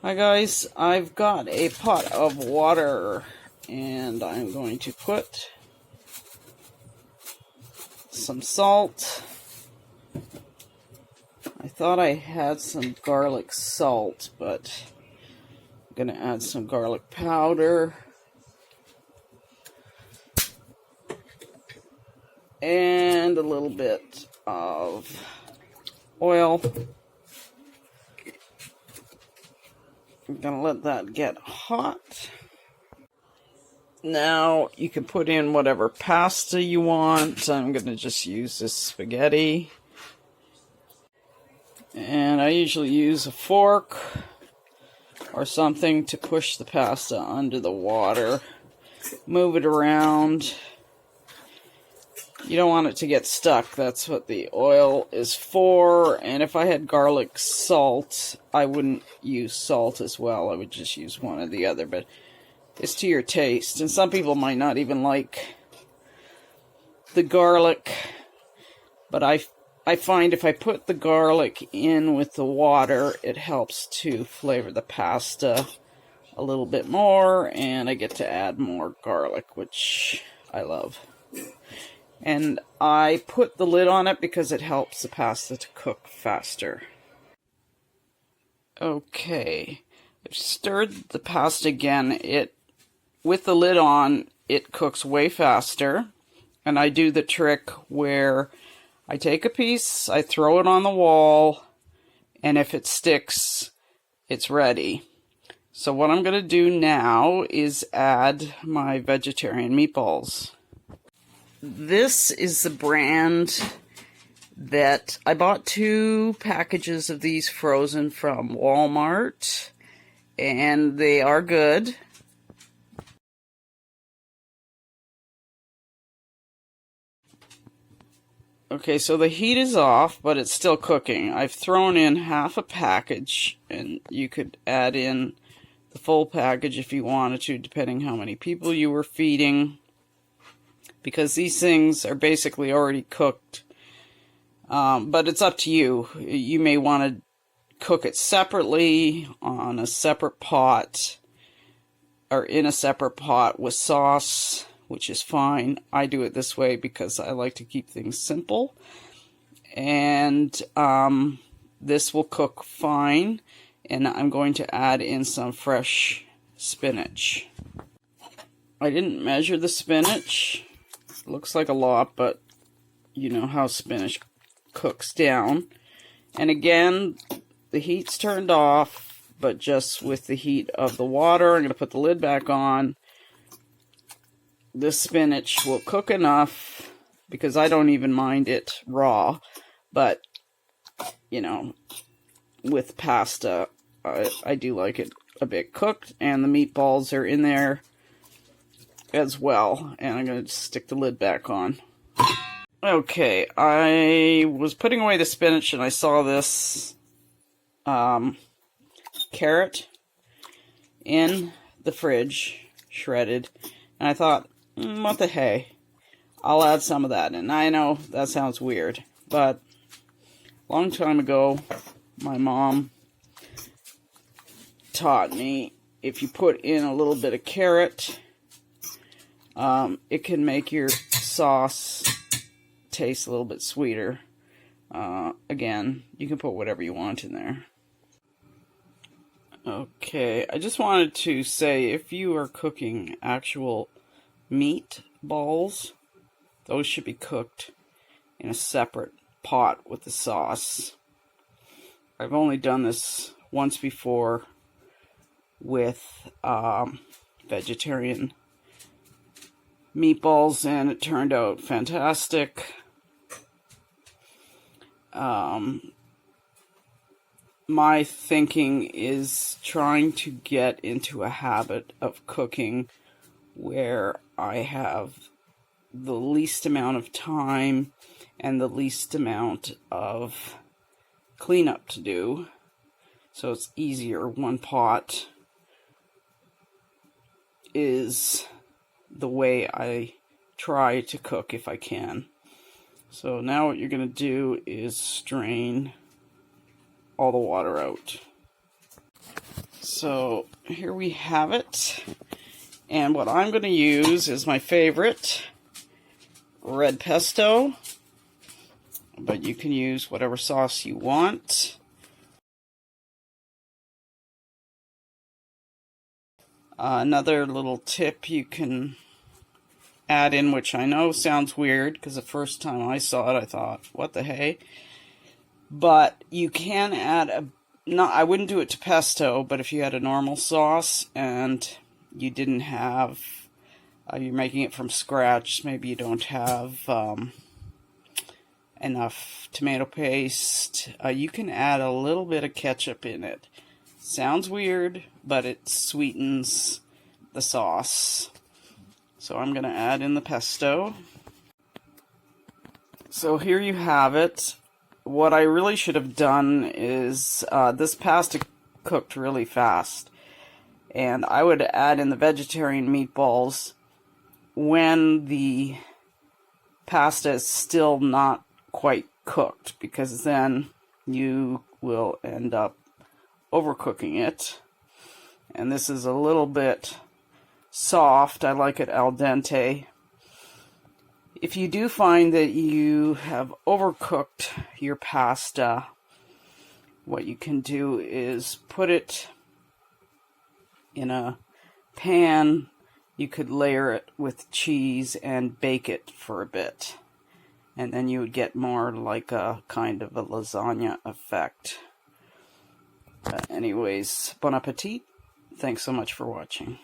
Hi guys, I've got a pot of water and I'm going to put some salt. I thought I had some garlic salt, but I'm going to add some garlic powder and a little bit of oil. I'm going to let that get hot. Now you can put in whatever pasta you want. I'm going to just use this spaghetti. And I usually use a fork or something to push the pasta under the water. Move it around. You don't want it to get stuck. That's what the oil is for. And if I had garlic salt, I wouldn't use salt as well. I would just use one or the other. But it's to your taste. And some people might not even like the garlic. But I find if I put the garlic in with the water, it helps to flavor the pasta a little bit more. And I get to add more garlic, which I love. And I put the lid on it because it helps the pasta to cook faster. Okay, I've stirred the pasta again. With the lid on, it cooks way faster. And I do the trick where I take a piece, I throw it on the wall, and if it sticks, it's ready. So what I'm going to do now is add my vegetarian meatballs. This is the brand that I bought 2 packages of these frozen from Walmart, and they are good. Okay, so the heat is off, but it's still cooking. I've thrown in half a package, and you could add in the full package if you wanted to, depending how many people you were feeding. Because these things are basically already cooked. But it's up to you. You may want to cook it separately on a separate pot. Or in a separate pot with sauce, which is fine. I do it this way because I like to keep things simple. And this will cook fine. And I'm going to add in some fresh spinach. I didn't measure the spinach. Looks like a lot, but you know how spinach cooks down. And again, the heat's turned off, but just with the heat of the water. I'm going to put the lid back on. This spinach will cook enough, because I don't even mind it raw. But, you know, with pasta, I do like it a bit cooked. And the meatballs are in there as well, and I'm going to stick the lid back on. Okay, I was putting away the spinach and I saw this carrot in the fridge, shredded, and I thought, what the hey, I'll add some of that. And I know that sounds weird, but a long time ago, my mom taught me if you put in a little bit of carrot, it can make your sauce taste a little bit sweeter. Again, you can put whatever you want in there. Okay, I just wanted to say, if you are cooking actual meatballs, those should be cooked in a separate pot with the sauce. I've only done this once before with vegetarian meatballs, and it turned out fantastic. My thinking is trying to get into a habit of cooking where I have the least amount of time and the least amount of cleanup to do, so it's easier. One pot is the way I try to cook if I can. So now what you're going to do is strain all the water out. So So here we have it. And what I'm going to use is my favorite, red pesto. But you can use whatever sauce you want. Another little tip you can add in, which I know sounds weird, because the first time I saw it I thought, what the hey? But you can add I wouldn't do it to pesto, but if you had a normal sauce and you didn't have, you're making it from scratch, maybe you don't have enough tomato paste, you can add a little bit of ketchup in it. Sounds weird, but it sweetens the sauce. So I'm going to add in the pesto. So here you have it. What I really should have done is, this pasta cooked really fast. And I would add in the vegetarian meatballs when the pasta is still not quite cooked, because then you will end up overcooking it. And this is a little bit soft. I like it al dente. If you do find that you have overcooked your pasta, what you can do is put it in a pan. You could layer it with cheese and bake it for a bit. And then you would get more like a kind of a lasagna effect. Anyways, bon appetit. Thanks so much for watching.